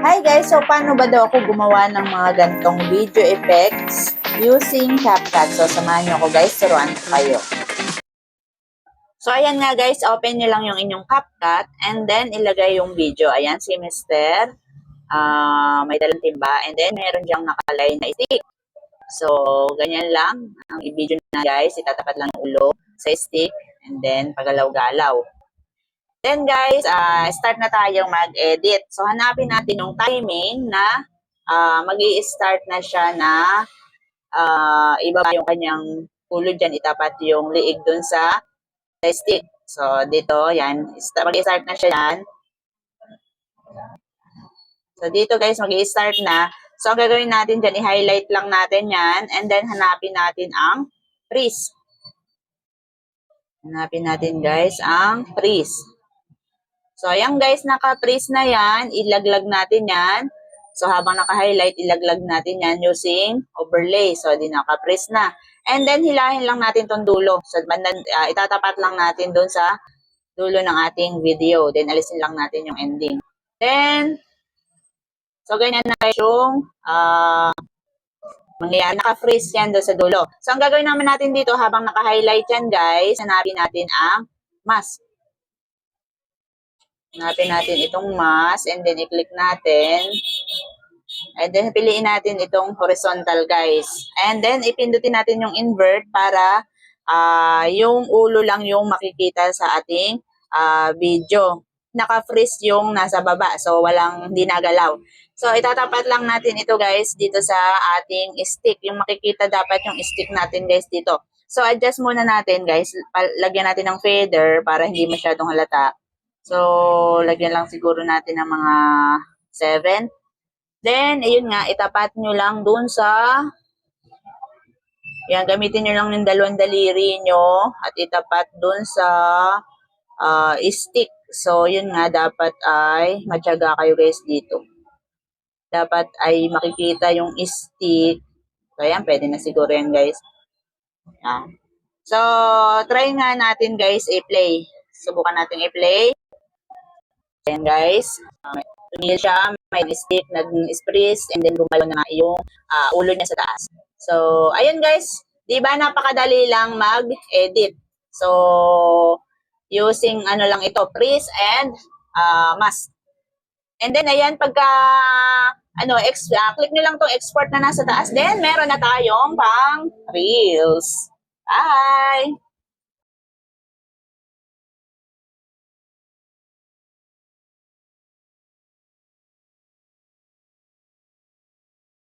Hi guys! So, paano ba daw ako gumawa ng mga gantong video effects using CapCut? So, samahan nyo ako guys, turuan ko kayo. So, ayan nga guys, open nyo lang yung inyong CapCut and then ilagay yung video. Ayan, si Mr. May dalang timba and then meron diyang nakalay na stick. So, ganyan lang ang i-video na guys. Itatapat lang ng ulo sa stick and then pagalaw-galaw. Then guys, start na tayong mag-edit. So hanapin natin yung timing na mag-i-start na siya na ibaba yung kanyang ulo dyan, itapat yung liig dun sa stick. So dito, yan, mag-i-start na siya yan. So dito guys, mag-i-start na. So ang gagawin natin dyan, i-highlight lang natin yan and then hanapin natin ang freeze. Hanapin natin guys ang freeze. So, ayan guys, naka-freeze na yan. Ilaglag natin yan. So, habang naka-highlight, ilaglag natin yan using overlay. So, di naka-freeze na. And then, hilahin lang natin tong dulo. So, itatapat lang natin doon sa dulo ng ating video. Then, alisin lang natin yung ending. Then, so, ganyan na guys yung mangyayari. Naka-freeze yan doon sa dulo. So, ang gagawin naman natin dito, habang naka-highlight yan guys, hanapin natin ang mask. Hanapin natin itong mask and then i-click natin. And then piliin natin itong horizontal guys. And then ipindutin natin yung invert para yung ulo lang yung makikita sa ating video. Naka-freeze yung nasa baba. So walang hindi nagalaw. So itatapat lang natin ito guys dito sa ating stick. Yung makikita dapat yung stick natin guys dito. So adjust muna natin guys. Lagyan natin ng feather para hindi masyadong halata. So, lagyan lang siguro natin ng mga 7. Then, ayun nga, itapat nyo lang dun sa, yan, gamitin nyo lang yung dalawang daliri nyo at itapat dun sa stick. So, yun nga, dapat ay matyaga kayo guys dito. Dapat ay makikita yung stick. So, yan, pwede na siguro yan guys. Yan. So, try nga natin guys i-play. Subukan natin i-play. Ayan guys, tumigil siya, may stick, nag-freeze, and then gumalaw na yung ulo niya sa taas. So, ayun guys, di ba napakadali lang mag-edit. So, using ano lang ito, freeze and mask. And then ayan, pagka click nyo lang tong export na nasa taas, then meron na tayong pang reels. Bye!